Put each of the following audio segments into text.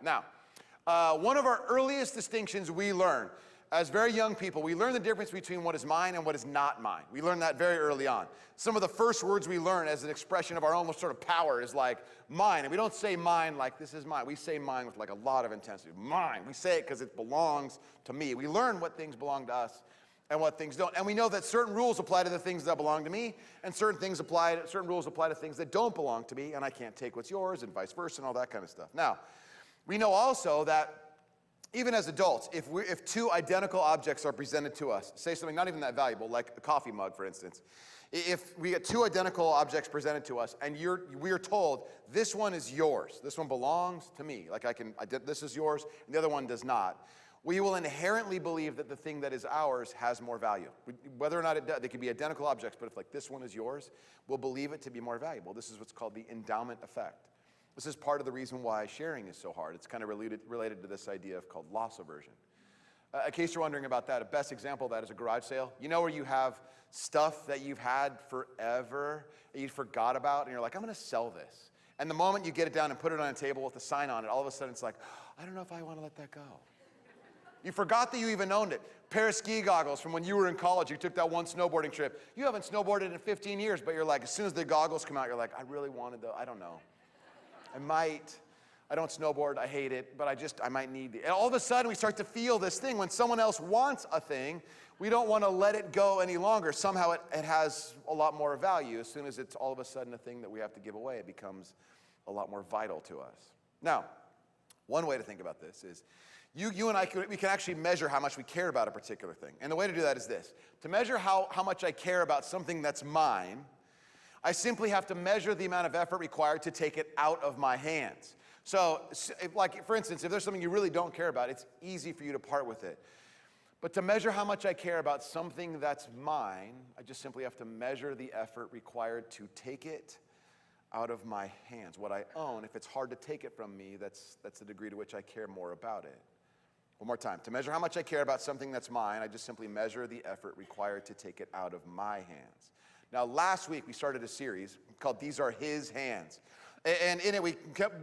Now, one of our earliest distinctions we learn as very young people, we learn the difference between what is mine and what is not mine. We learn that very early on. Some of the first words we learn as an expression of our own sort of power is like mine. And we don't say mine like this is mine. We say mine with like a lot of intensity. Mine. We say it because it belongs to me. We learn what things belong to us and what things don't. And we know that certain rules apply to the things that belong to me, and certain rules apply to things that don't belong to me, and I can't take what's yours, and vice versa, and all that kind of stuff. Now, we know also that even as adults, if two identical objects are presented to us, say something not even that valuable, like a coffee mug, for instance. If we get two identical objects presented to us, and we are told, this one is yours, this one belongs to me, like this is yours, and the other one does not, we will inherently believe that the thing that is ours has more value. Whether or not they could be identical objects, but if like this one is yours, we'll believe it to be more valuable. This is what's called the endowment effect. This is part of the reason why sharing is so hard. It's kind of related to this idea called loss aversion. In case you're wondering about that, a best example of that is a garage sale. You know where you have stuff that you've had forever, that you forgot about, and you're like, I'm going to sell this. And the moment you get it down and put it on a table with a sign on it, all of a sudden it's like, I don't know if I want to let that go. You forgot that you even owned it. Pair of ski goggles from when you were in college. You took that one snowboarding trip. You haven't snowboarded in 15 years, but you're like, as soon as the goggles come out, you're like, I really wanted those. I don't know. I don't snowboard, I hate it, but I might need it. And all of a sudden we start to feel this thing. When someone else wants a thing, we don't want to let it go any longer. Somehow it has a lot more value. As soon as it's all of a sudden a thing that we have to give away, it becomes a lot more vital to us. Now, one way to think about this is, you and I, we can actually measure how much we care about a particular thing. And the way to do that is this. To measure how much I care about something that's mine, I simply have to measure the amount of effort required to take it out of my hands. So, like, for instance, if there's something you really don't care about, it's easy for you to part with it. But to measure how much I care about something that's mine, I just simply have to measure the effort required to take it out of my hands. What I own, if it's hard to take it from me, that's the degree to which I care more about it. One more time. To measure how much I care about something that's mine, I just simply measure the effort required to take it out of my hands. Now, last week we started a series called These Are His Hands. And in it,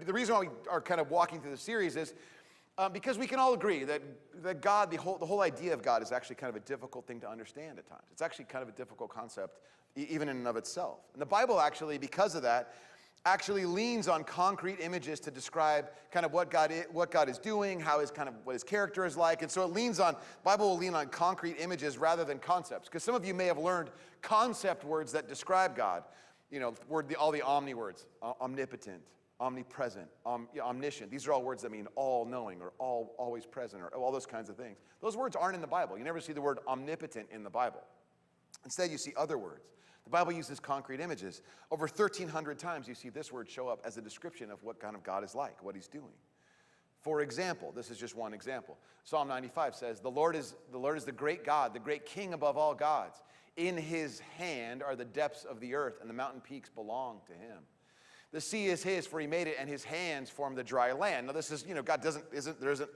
the reason why we are kind of walking through the series is because we can all agree that God, the whole idea of God is actually kind of a difficult thing to understand at times. It's actually kind of a difficult concept, even in and of itself. And the Bible actually, because of that, actually leans on concrete images to describe kind of what God is doing, what his character is like. And so the Bible will lean on concrete images rather than concepts. Because some of you may have learned concept words that describe God. You know, all the omni words, omnipotent, omnipresent, omniscient. These are all words that mean all-knowing or always present or all those kinds of things. Those words aren't in the Bible. You never see the word omnipotent in the Bible. Instead, you see other words. The Bible uses concrete images. Over 1,300 times you see this word show up as a description of what kind of God is like, what he's doing. For example, this is just one example. Psalm 95 says, the Lord is the great God, the great King above all gods. In his hand are the depths of the earth, and the mountain peaks belong to him. The sea is his, for he made it, and his hands formed the dry land. Now this is, God there isn't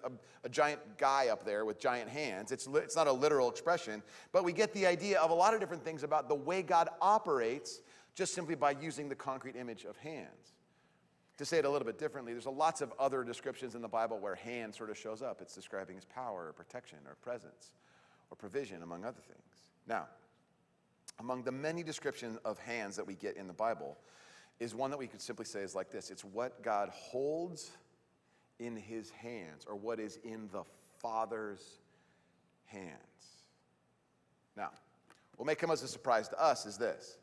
a giant guy up there with giant hands. It's not a literal expression, but we get the idea of a lot of different things about the way God operates just simply by using the concrete image of hands. To say it a little bit differently, there's lots of other descriptions in the Bible where hand sort of shows up. It's describing his power or protection or presence or provision, among other things. Now, among the many descriptions of hands that we get in the Bible is one that we could simply say is like this. It's what God holds in his hands, or what is in the Father's hands. Now, what may come as a surprise to us is this.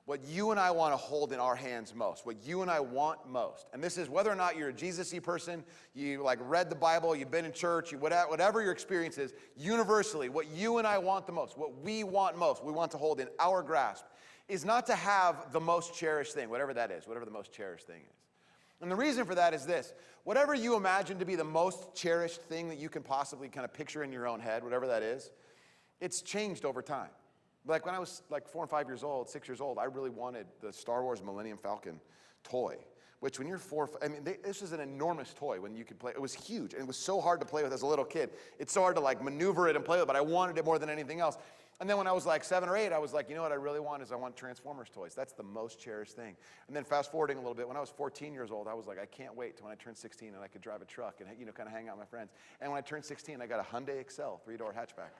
What you and I want to hold in our hands most, what you and I want most, and this is whether or not you're a Jesus-y person, you like read the Bible, you've been in church, whatever your experience is, universally, what you and I want the most, what we want most, we want to hold in our grasp, is not to have the most cherished thing, whatever that is, whatever the most cherished thing is. And the reason for that is this. Whatever you imagine to be the most cherished thing that you can possibly kind of picture in your own head, whatever that is, it's changed over time. Like when I was like 4 and 5 years old, 6 years old, I really wanted the Star Wars Millennium Falcon toy, which when you're 4, this is an enormous toy when you could play. It was huge, and it was so hard to play with as a little kid. It's so hard to like maneuver it and play with it, but I wanted it more than anything else. And then when I was like 7 or 8, I was like, you know what I really want is I want Transformers toys. That's the most cherished thing. And then fast forwarding a little bit, when I was 14 years old, I was like, I can't wait till when I turn 16 and I could drive a truck and, kind of hang out with my friends. And when I turned 16, I got a Hyundai Excel 3-door hatchback.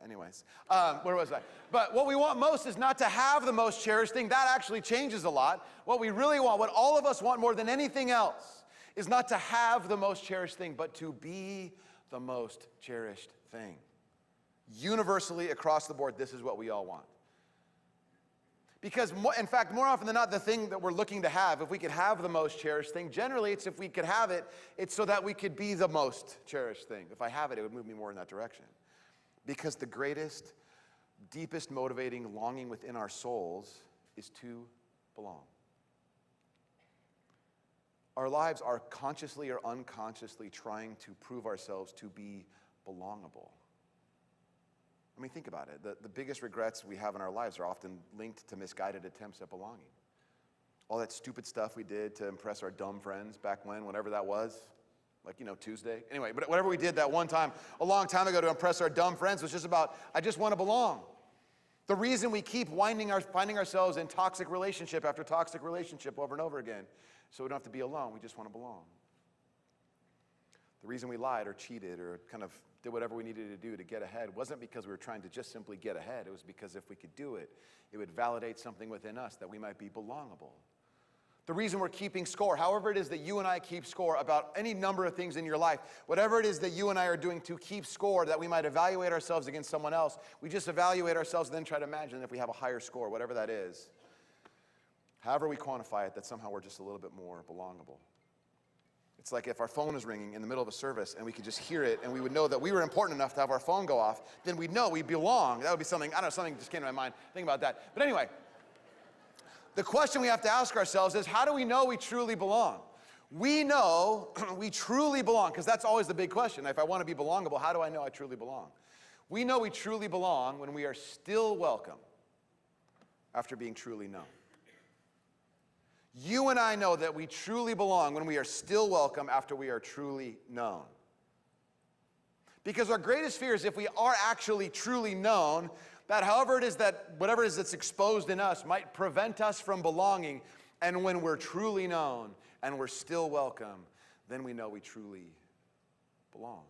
Anyways, where was I? But what we want most is not to have the most cherished thing. That actually changes a lot. What we really want, what all of us want more than anything else, is not to have the most cherished thing, but to be the most cherished thing. Universally, across the board, this is what we all want. Because, in fact, more often than not, the thing that we're looking to have, if we could have the most cherished thing, generally it's if we could have it, it's so that we could be the most cherished thing. If I have it, it would move me more in that direction. Because the greatest, deepest motivating longing within our souls is to belong. Our lives are consciously or unconsciously trying to prove ourselves to be belongable. I mean, think about it. The biggest regrets we have in our lives are often linked to misguided attempts at belonging. All that stupid stuff we did to impress our dumb friends back when, whenever that was, like, Tuesday. Anyway, but whatever we did that one time, a long time ago to impress our dumb friends was just about, I just want to belong. The reason we keep finding ourselves in toxic relationship after toxic relationship over and over again, so we don't have to be alone, we just want to belong. The reason we lied or cheated or kind of did whatever we needed to do to get ahead wasn't because we were trying to just simply get ahead. It was because if we could do it, it would validate something within us that we might be belongable. The reason we're keeping score, however it is that you and I keep score about any number of things in your life, whatever it is that you and I are doing to keep score, that we might evaluate ourselves against someone else, we just evaluate ourselves and then try to imagine if we have a higher score, whatever that is. However we quantify it, that somehow we're just a little bit more belongable. It's like if our phone is ringing in the middle of a service and we could just hear it and we would know that we were important enough to have our phone go off, then we'd know we belong. That would be something, I don't know, something just came to my mind. Think about that. But anyway, the question we have to ask ourselves is, how do we know we truly belong? We know we truly belong, because that's always the big question. If I want to be belongable, how do I know I truly belong? We know we truly belong when we are still welcome after being truly known. You and I know that we truly belong when we are still welcome after we are truly known. Because our greatest fear is if we are actually truly known, that however it is that, whatever it is that's exposed in us might prevent us from belonging. And when we're truly known and we're still welcome, then we know we truly belong.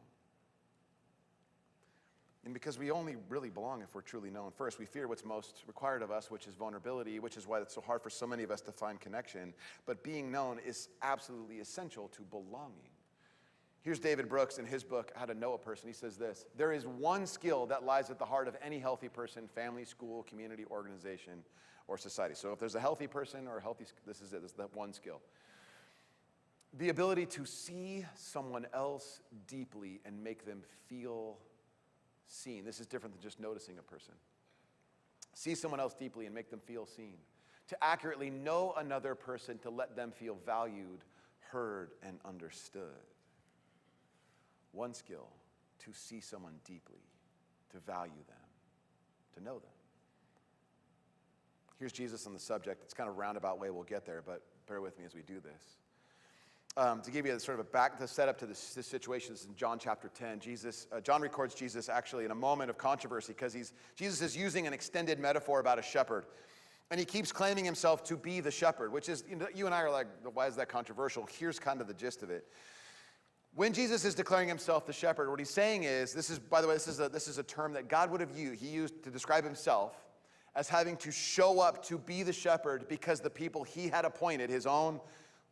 And because we only really belong if we're truly known. First, we fear what's most required of us, which is vulnerability, which is why it's so hard for so many of us to find connection. But being known is absolutely essential to belonging. Here's David Brooks in his book, How to Know a Person. He says this: there is one skill that lies at the heart of any healthy person, family, school, community, organization, or society. So if there's a healthy person or a healthy, this is it. This is that one skill. The ability to see someone else deeply and make them feel seen. This is different than just noticing a person. See someone else deeply and make them feel seen. To accurately know another person, to let them feel valued, heard, and understood. One skill: to see someone deeply, to value them, to know them. Here's Jesus on the subject. It's kind of a roundabout way we'll get there, but bear with me as we do this. To give you a sort of the setup to this situation, this is in John chapter 10. John records Jesus actually in a moment of controversy because Jesus is using an extended metaphor about a shepherd. And he keeps claiming himself to be the shepherd, which is, you and I are like, why is that controversial? Here's kind of the gist of it. When Jesus is declaring himself the shepherd, what he's saying is, by the way, this is a term that God would have used. He used to describe himself as having to show up to be the shepherd because the people he had appointed, his own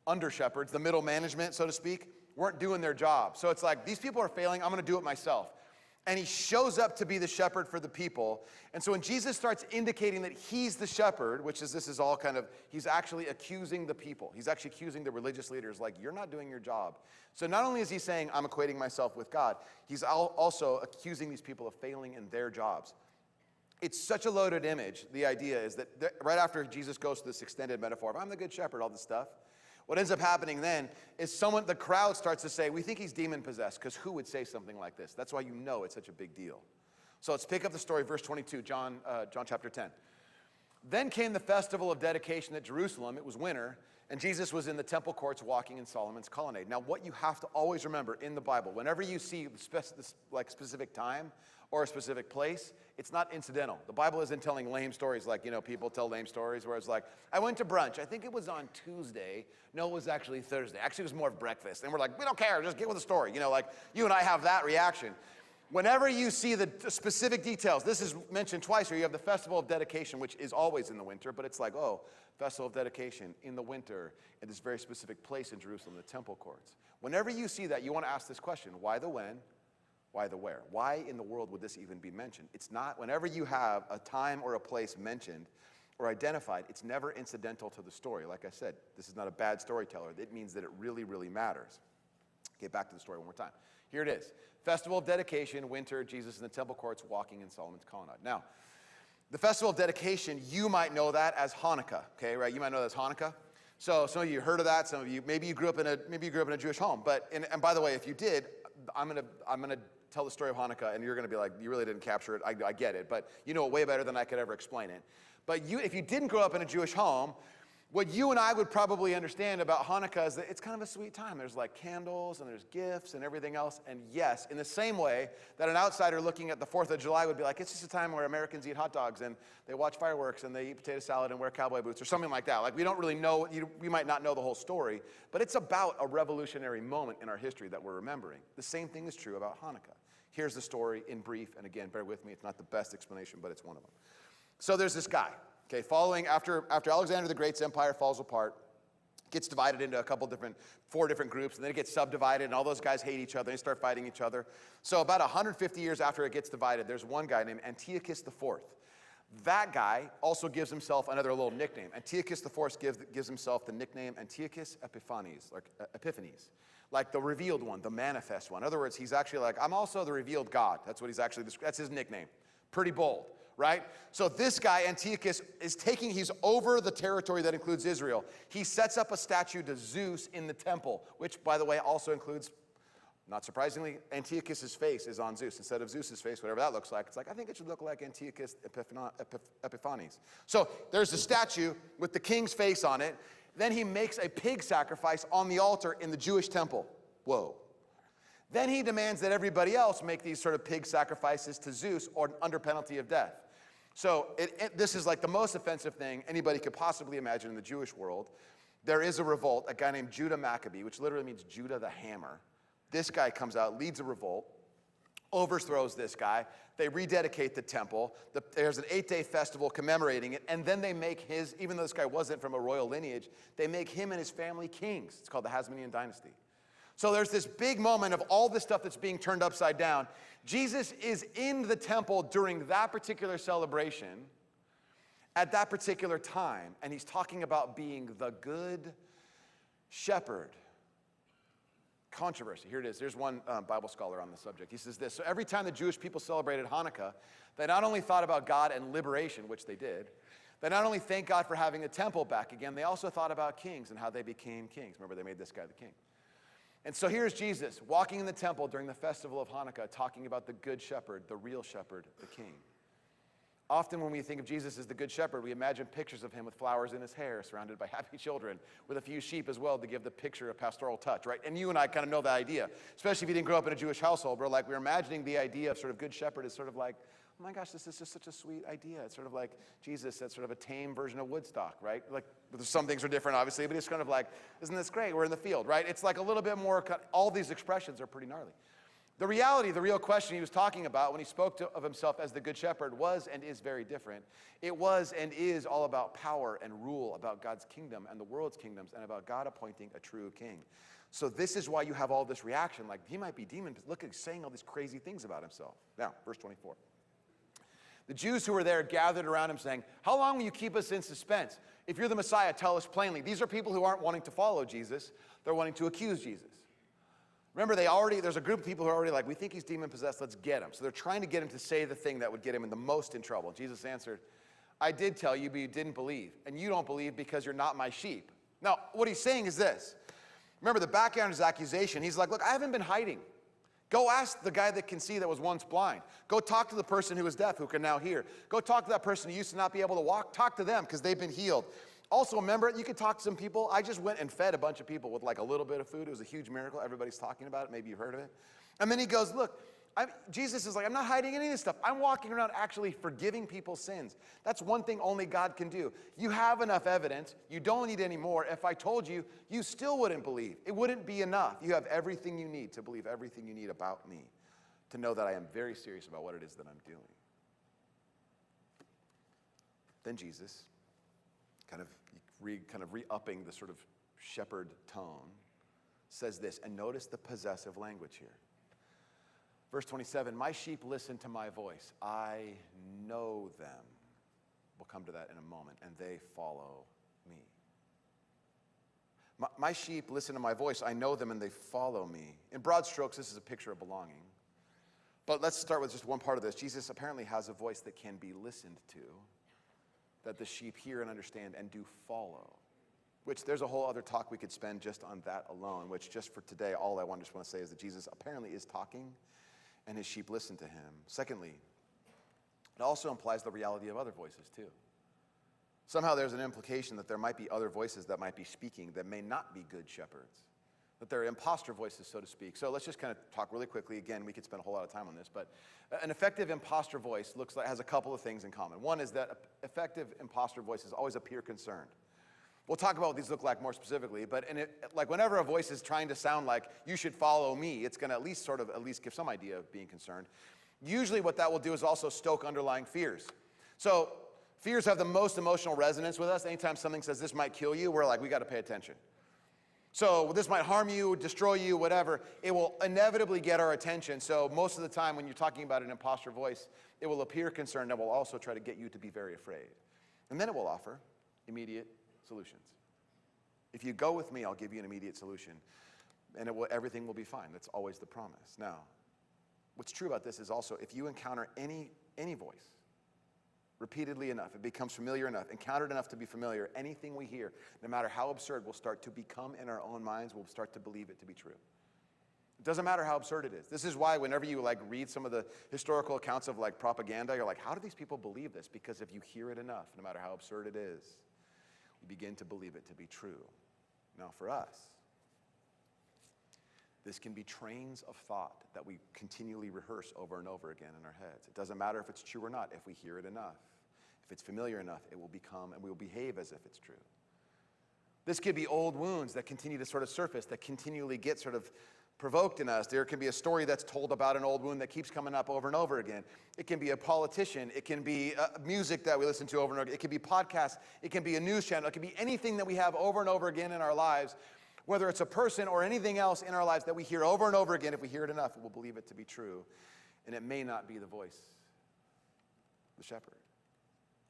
under shepherds, the middle management, so to speak, weren't doing their job. So it's like, these people are failing, I'm going to do it myself. And he shows up to be the shepherd for the people. And so when Jesus starts indicating that he's the shepherd, this is all kind of, he's actually accusing the people. He's actually accusing the religious leaders, like, you're not doing your job. So not only is he saying, I'm equating myself with God, he's also accusing these people of failing in their jobs. It's such a loaded image. The idea is that right after Jesus goes to this extended metaphor of, I'm the good shepherd, all this stuff, what ends up happening then is the crowd starts to say, we think he's demon-possessed, because who would say something like this? That's why you know it's such a big deal. So let's pick up the story, verse 22, John chapter 10. Then came the festival of dedication at Jerusalem. It was winter, And Jesus was in the temple courts walking in Solomon's colonnade. Now, what you have to always remember in the Bible, whenever you see like specific time or a specific place, it's not incidental. The Bible isn't telling lame stories like, people tell lame stories where it's like, I went to brunch. I think it was on Tuesday. No, it was actually Thursday. Actually, it was more of breakfast. And we're like, we don't care. Just get with the story. Like you and I have that reaction. Whenever you see the specific details, this is mentioned twice here. You have the Festival of Dedication, which is always in the winter, but it's like, Festival of Dedication in the winter at this very specific place in Jerusalem, the temple courts. Whenever you see that, you want to ask this question: why the when? Why the where? Why in the world would this even be mentioned? It's not, whenever you have a time or a place mentioned or identified, it's never incidental to the story. Like I said, this is not a bad storyteller. It means that it really, really matters. Get back to the story one more time. Here it is. Festival of Dedication, winter, Jesus in the temple courts walking in Solomon's colonnade. Now, the Festival of Dedication, you might know that as Hanukkah, okay, right? You might know that as Hanukkah. So some of you heard of that. Some of you, maybe you grew up in a Jewish home. But and by the way, if you did, I'm gonna tell the story of Hanukkah, and you're gonna be like, you really didn't capture it. I get it, but you know it way better than I could ever explain it. But if you didn't grow up in a Jewish home, what you and I would probably understand about Hanukkah is that it's kind of a sweet time. There's like candles and there's gifts and everything else. And yes, in the same way that an outsider looking at the 4th of July would be like, it's just a time where Americans eat hot dogs and they watch fireworks and they eat potato salad and wear cowboy boots or something like that. Like we don't really know, we might not know the whole story, but it's about a revolutionary moment in our history that we're remembering. The same thing is true about Hanukkah. Here's the story in brief, and again, bear with me, it's not the best explanation, but it's one of them. So there's this guy. Okay, following after Alexander the Great's empire falls apart, gets divided into 4 different groups, and then it gets subdivided, and all those guys hate each other, and they start fighting each other. So about 150 years after it gets divided, there's one guy named Antiochus IV. That guy also gives himself another little nickname. Antiochus IV gives himself the nickname Antiochus Epiphanes, like the revealed one, the manifest one. In other words, he's actually like, I'm also the revealed God. That's his nickname. Pretty bold. Right? So this guy, Antiochus, he's over the territory that includes Israel. He sets up a statue to Zeus in the temple, which, by the way, also includes, not surprisingly, Antiochus' face is on Zeus. Instead of Zeus' face, whatever that looks like, it's like, I think it should look like Antiochus Epiphanes. So there's a statue with the king's face on it. Then he makes a pig sacrifice on the altar in the Jewish temple. Whoa. Then he demands that everybody else make these sort of pig sacrifices to Zeus or under penalty of death. So this is like the most offensive thing anybody could possibly imagine in the Jewish world. There is a revolt, a guy named Judah Maccabee, which literally means Judah the hammer. This guy comes out, leads a revolt, overthrows this guy. They rededicate the temple. There's an 8-day festival commemorating it, and then they make even though this guy wasn't from a royal lineage, they make him and his family kings. It's called the Hasmonean dynasty. So there's this big moment of all this stuff that's being turned upside down. Jesus is in the temple during that particular celebration at that particular time, and he's talking about being the good shepherd. Controversy. Here it is. There's one Bible scholar on the subject. He says this: so every time the Jewish people celebrated Hanukkah, they not only thought about God and liberation, which they did, they not only thanked God for having the temple back again, they also thought about kings and how they became kings. Remember, they made this guy the king. And so here's Jesus walking in the temple during the festival of Hanukkah, talking about the good shepherd, the real shepherd, the king. Often when we think of Jesus as the good shepherd, we imagine pictures of him with flowers in his hair, surrounded by happy children, with a few sheep as well to give the picture a pastoral touch, right? And you and I kind of know that idea, especially if you didn't grow up in a Jewish household. We're imagining the idea of sort of good shepherd is sort of like, oh my gosh, this is just such a sweet idea. It's sort of like Jesus, that's sort of a tame version of Woodstock, right? Like, some things are different, obviously, but it's kind of like, isn't this great? We're in the field, right? It's like a little bit more, all these expressions are pretty gnarly. The reality, the real question he was talking about when he spoke of himself as the good shepherd was and is very different. It was and is all about power and rule, about God's kingdom and the world's kingdoms, and about God appointing a true king. So this is why you have all this reaction, like he might be demon. Look, he's saying all these crazy things about himself. Now, verse 24. The Jews who were there gathered around him saying, how long will you keep us in suspense? If you're the Messiah, tell us plainly. These are people who aren't wanting to follow Jesus. They're wanting to accuse Jesus. Remember, there's a group of people who are already like, we think he's demon-possessed, let's get him. So they're trying to get him to say the thing that would get him in the most in trouble. Jesus answered, I did tell you, but you didn't believe. And you don't believe because you're not my sheep. Now, what he's saying is this. Remember, the background is accusation. He's like, look, I haven't been hiding. Go ask the guy that can see that was once blind. Go talk to the person who was deaf who can now hear. Go talk to that person who used to not be able to walk. Talk to them because they've been healed. Also, remember, you could talk to some people. I just went and fed a bunch of people with like a little bit of food. It was a huge miracle. Everybody's talking about it. Maybe you've heard of it. And then he goes, look, Jesus is like, I'm not hiding any of this stuff. I'm walking around actually forgiving people's sins. That's one thing only God can do. You have enough evidence. You don't need any more. If I told you, you still wouldn't believe. It wouldn't be enough. You have everything you need to believe everything you need about me, to know that I am very serious about what it is that I'm doing. Then Jesus, kind of re-upping the sort of shepherd tone, says this, and notice the possessive language here. Verse 27, my sheep listen to my voice. I know them. We'll come to that in a moment. And they follow me. My sheep listen to my voice. I know them and they follow me. In broad strokes, this is a picture of belonging. But let's start with just one part of this. Jesus apparently has a voice that can be listened to, that the sheep hear and understand and do follow. Which there's a whole other talk we could spend just on that alone, which just for today, all I just want to say is that Jesus apparently is talking and his sheep listen to him. Secondly, it also implies the reality of other voices too. Somehow there's an implication that there might be other voices that might be speaking that may not be good shepherds, that they're imposter voices, so to speak. So let's just kind of talk really quickly. Again, we could spend a whole lot of time on this, but an effective imposter voice has a couple of things in common. One is that effective imposter voices always appear concerned. We'll talk about what these look like more specifically, but like whenever a voice is trying to sound like, you should follow me, it's going to at least give some idea of being concerned. Usually what that will do is also stoke underlying fears. So fears have the most emotional resonance with us. Anytime something says this might kill you, we're like, we got to pay attention. So this might harm you, destroy you, whatever. It will inevitably get our attention. So most of the time when you're talking about an imposter voice, it will appear concerned and will also try to get you to be very afraid. And then it will offer immediate solutions. If you go with me, I'll give you an immediate solution, and everything will be fine. That's always the promise. Now, what's true about this is also if you encounter any voice repeatedly enough, it becomes familiar enough, encountered enough to be familiar, anything we hear, no matter how absurd, will start to become in our own minds, we'll start to believe it to be true. It doesn't matter how absurd it is. This is why whenever you read some of the historical accounts of propaganda, you're like, how do these people believe this? Because if you hear it enough, no matter how absurd it is, begin to believe it to be true. Now for us, this can be trains of thought that we continually rehearse over and over again in our heads. It doesn't matter if it's true or not. If we hear it enough, if it's familiar enough, it will become, and we will behave as if it's true. This could be old wounds that continue to sort of surface, that continually get sort of provoked in us. There can be a story that's told about an old wound that keeps coming up over and over again. It can be a politician. It can be music that we listen to over and over again. It can be podcasts. It can be a news channel. It can be anything that we have over and over again in our lives, whether it's a person or anything else in our lives that we hear over and over again. If we hear it enough, we'll believe it to be true. And it may not be the voice of the shepherd.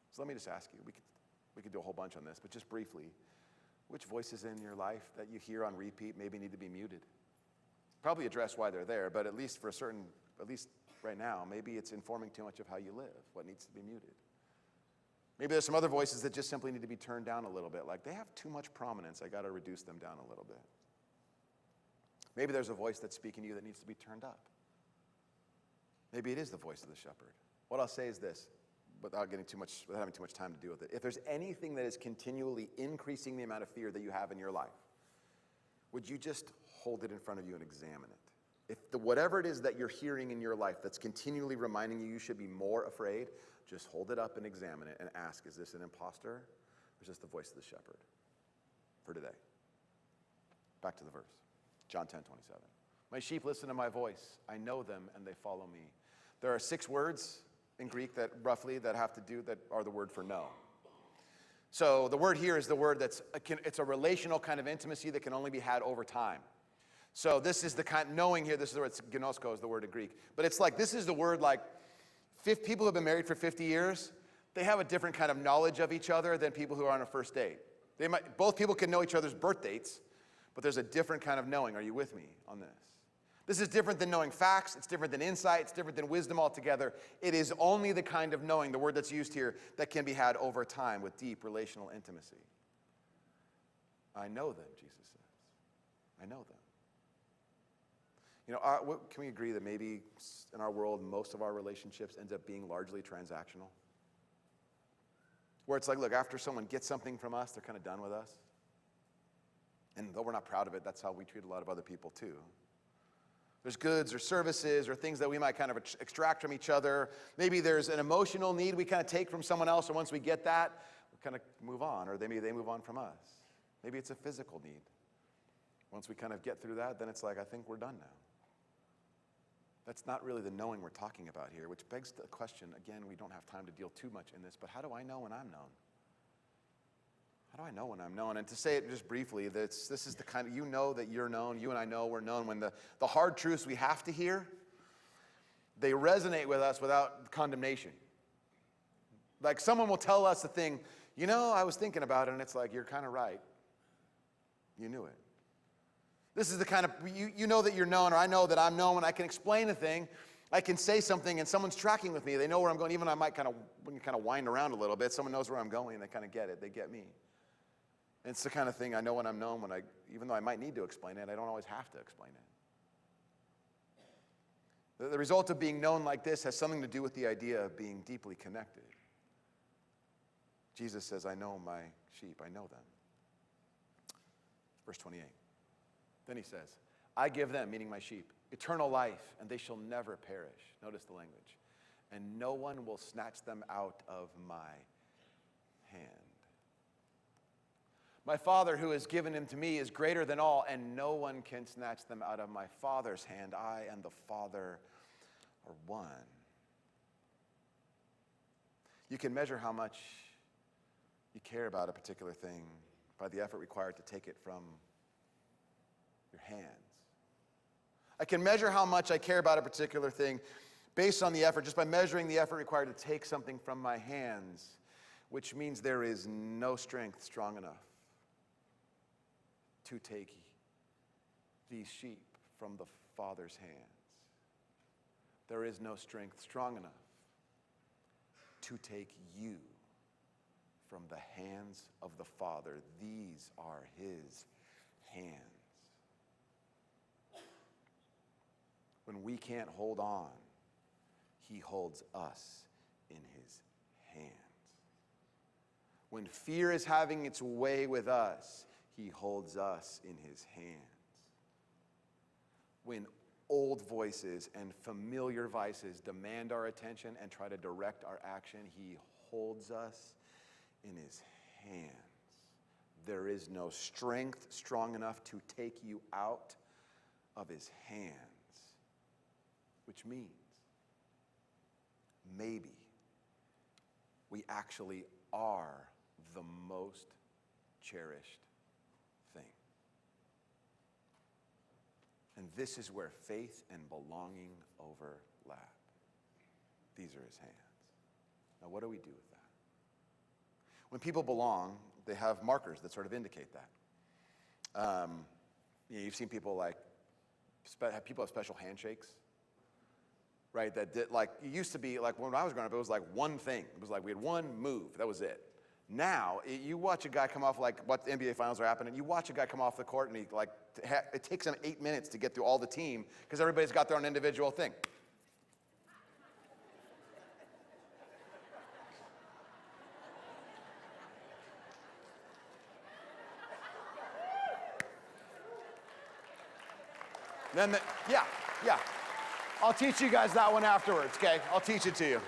So let me just ask you, we could do a whole bunch on this, but just briefly, which voices in your life that you hear on repeat maybe need to be muted? Probably address why they're there, but at least right now, maybe it's informing too much of how you live, what needs to be muted. Maybe there's some other voices that just simply need to be turned down a little bit, like they have too much prominence, I got to reduce them down a little bit. Maybe there's a voice that's speaking to you that needs to be turned up. Maybe it is the voice of the shepherd. What I'll say is this, without having too much time to deal with it. If there's anything that is continually increasing the amount of fear that you have in your life, would you just hold it in front of you and examine it? If whatever it is that you're hearing in your life that's continually reminding you should be more afraid, just hold it up and examine it and ask, is this an imposter or is this the voice of the shepherd for today? Back to the verse, John 10:27. My sheep listen to my voice. I know them and they follow me. There are 6 words in Greek that are the word for know. So the word here is the word it's a relational kind of intimacy that can only be had over time. So this is the kind, knowing here, this is the word, gnosko is the word in Greek. But it's like, this is the word people who have been married for 50 years, they have a different kind of knowledge of each other than people who are on a first date. Both people can know each other's birth dates, but there's a different kind of knowing. Are you with me on this? This is different than knowing facts. It's different than insight. It's different than wisdom altogether. It is only the kind of knowing, the word that's used here, that can be had over time with deep relational intimacy. I know them, Jesus says. I know them. Can we agree that maybe in our world, most of our relationships ends up being largely transactional? Where it's like, look, after someone gets something from us, they're kind of done with us. And though we're not proud of it, that's how we treat a lot of other people too. There's goods or services or things that we might kind of extract from each other. Maybe there's an emotional need we kind of take from someone else, and once we get that, we kind of move on, or maybe they move on from us. Maybe it's a physical need. Once we kind of get through that, then it's like, I think we're done now. That's not really the knowing we're talking about here, which begs the question, again, we don't have time to deal too much in this, but how do I know when I'm known? How do I know when I'm known? And to say it just briefly, this is the kind of, you know that you're known, you and I know we're known when the hard truths we have to hear, they resonate with us without condemnation. Like someone will tell us a thing, you know, I was thinking about it, and it's like, you're kind of right. You knew it. This is the kind of, you know that you're known, or I know that I'm known when I can explain a thing. I can say something and someone's tracking with me. They know where I'm going. Even I might when you kind of wind around a little bit, someone knows where I'm going and they kind of get it. They get me. And it's the kind of thing I know when I'm known, even though I might need to explain it, I don't always have to explain it. The result of being known like this has something to do with the idea of being deeply connected. Jesus says, I know my sheep, I know them. Verse 28. Then he says, I give them, meaning my sheep, eternal life, and they shall never perish. Notice the language. And no one will snatch them out of my hand. My Father who has given him to me is greater than all, and no one can snatch them out of my Father's hand. I and the Father are one. You can measure how much you care about a particular thing by the effort required to take it from your hands. I can measure how much I care about a particular thing based on the effort, just by measuring the effort required to take something from my hands, which means there is no strength strong enough to take these sheep from the Father's hands. There is no strength strong enough to take you from the hands of the Father. These are his hands. When we can't hold on, he holds us in his hands. When fear is having its way with us, he holds us in his hands. When old voices and familiar vices demand our attention and try to direct our action, he holds us in his hands. There is no strength strong enough to take you out of his hands. Which means maybe we actually are the most cherished thing. And this is where faith and belonging overlap. These are his hands. Now, what do we do with that? When people belong, they have markers that sort of indicate that. You've seen people people have special handshakes. Right, that did, like, it used to be, like, when I was growing up, it was like one thing. It was like we had one move, that was it. Now, you watch a guy come off, like, what the NBA Finals are happening, you watch a guy come off the court and it takes him 8 minutes to get through all the team because everybody's got their own individual thing. Then, yeah. I'll teach you guys that one afterwards, okay? I'll teach it to you.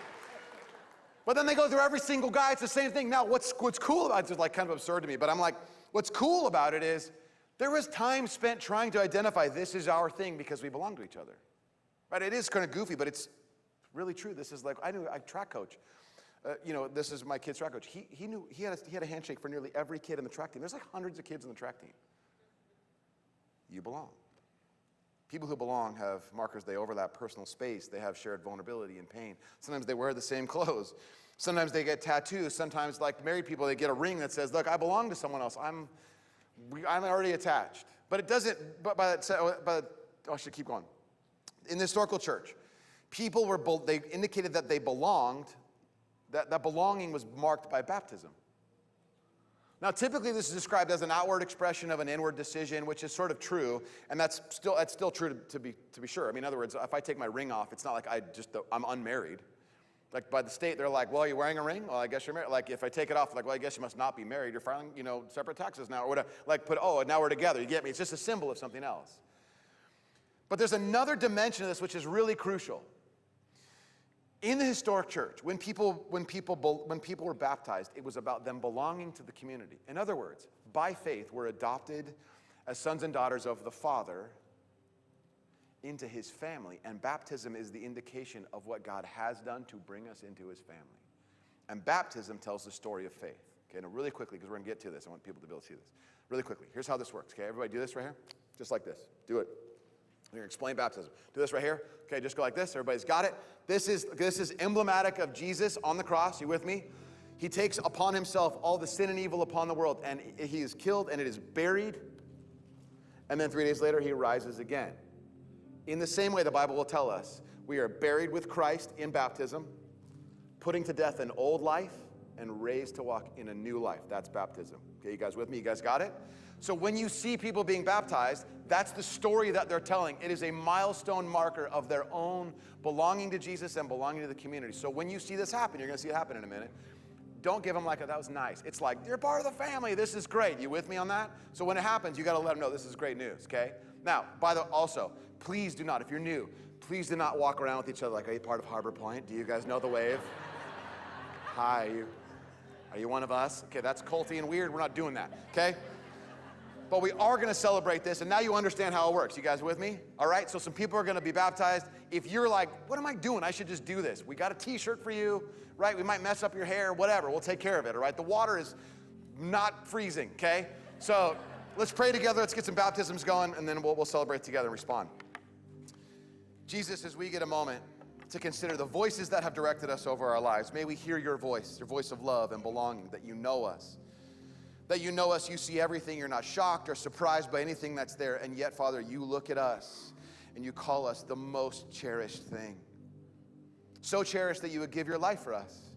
But then they go through every single guy, it's the same thing. Now, what's cool about it is like kind of absurd to me, but I'm like, what's cool about it is there was time spent trying to identify this is our thing because we belong to each other. Right? It is kind of goofy, but it's really true. This is like, I track coach. This is my kid's track coach. He knew he had a handshake for nearly every kid in the track team. There's like hundreds of kids in the track team. You belong. People who belong have markers. They overlap personal space. They have shared vulnerability and pain. Sometimes they wear the same clothes. Sometimes they get tattoos. Sometimes, like married people, they get a ring that says, look, I belong to someone else. I'm already attached. But it doesn't, I should keep going. In the historical church, people they indicated that they belonged, that belonging was marked by baptism. Now, typically, this is described as an outward expression of an inward decision, which is sort of true, and that's still true to be sure. I mean, in other words, if I take my ring off, it's not like I'm unmarried. Like by the state, they're like, well, are you wearing a ring? Well, I guess you're married. Like if I take it off, like, well, I guess you must not be married. You're filing, separate taxes now or whatever. Like now we're together. You get me? It's just a symbol of something else. But there's another dimension of this which is really crucial. In the historic church, when people were baptized, it was about them belonging to the community. In other words, by faith, we're adopted as sons and daughters of the Father into his family. And baptism is the indication of what God has done to bring us into his family. And baptism tells the story of faith. Okay, now really quickly, because we're going to get to this. I want people to be able to see this. Really quickly, here's how this works. Okay, everybody do this right here. Just like this. Do it. We're going to explain baptism. Do this right here. Okay, just go like this. Everybody's got it. This is emblematic of Jesus on the cross. You with me? He takes upon himself all the sin and evil upon the world, and he is killed, and it is buried. And then 3 days later, he rises again. In the same way, the Bible will tell us, we are buried with Christ in baptism, putting to death an old life, and raised to walk in a new life. That's baptism. Okay, you guys with me? You guys got it? So when you see people being baptized, that's the story that they're telling. It is a milestone marker of their own belonging to Jesus and belonging to the community. So when you see this happen, you're going to see it happen in a minute. Don't give them like, that was nice. It's like, you're part of the family. This is great. You with me on that? So when it happens, you got to let them know this is great news, okay? Now, also, please do not, if you're new, please do not walk around with each other like, are you part of Harbor Point? Do you guys know the wave? Hi, are you one of us? Okay, that's culty and weird. We're not doing that, okay? But we are going to celebrate this, and now you understand how it works. You guys with me? All right, so some people are going to be baptized. If you're like, what am I doing? I should just do this. We got a t-shirt for you, right? We might mess up your hair, whatever. We'll take care of it, all right? The water is not freezing, okay? So let's pray together. Let's get some baptisms going, and then we'll celebrate together and respond. Jesus, as we get a moment to consider the voices that have directed us over our lives, may we hear your voice of love and belonging, that you know us. That you know us, you see everything, you're not shocked or surprised by anything that's there, and yet, Father, you look at us and you call us the most cherished thing. So cherished that you would give your life for us.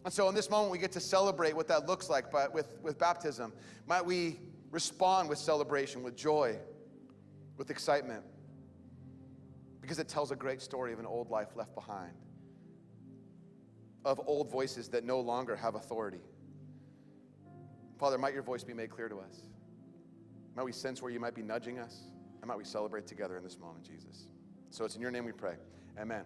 And so in this moment, we get to celebrate what that looks like but with baptism. Might we respond with celebration, with joy, with excitement, because it tells a great story of an old life left behind, of old voices that no longer have authority. Father, might your voice be made clear to us. Might we sense where you might be nudging us, and might we celebrate together in this moment, Jesus. So it's in your name we pray. Amen.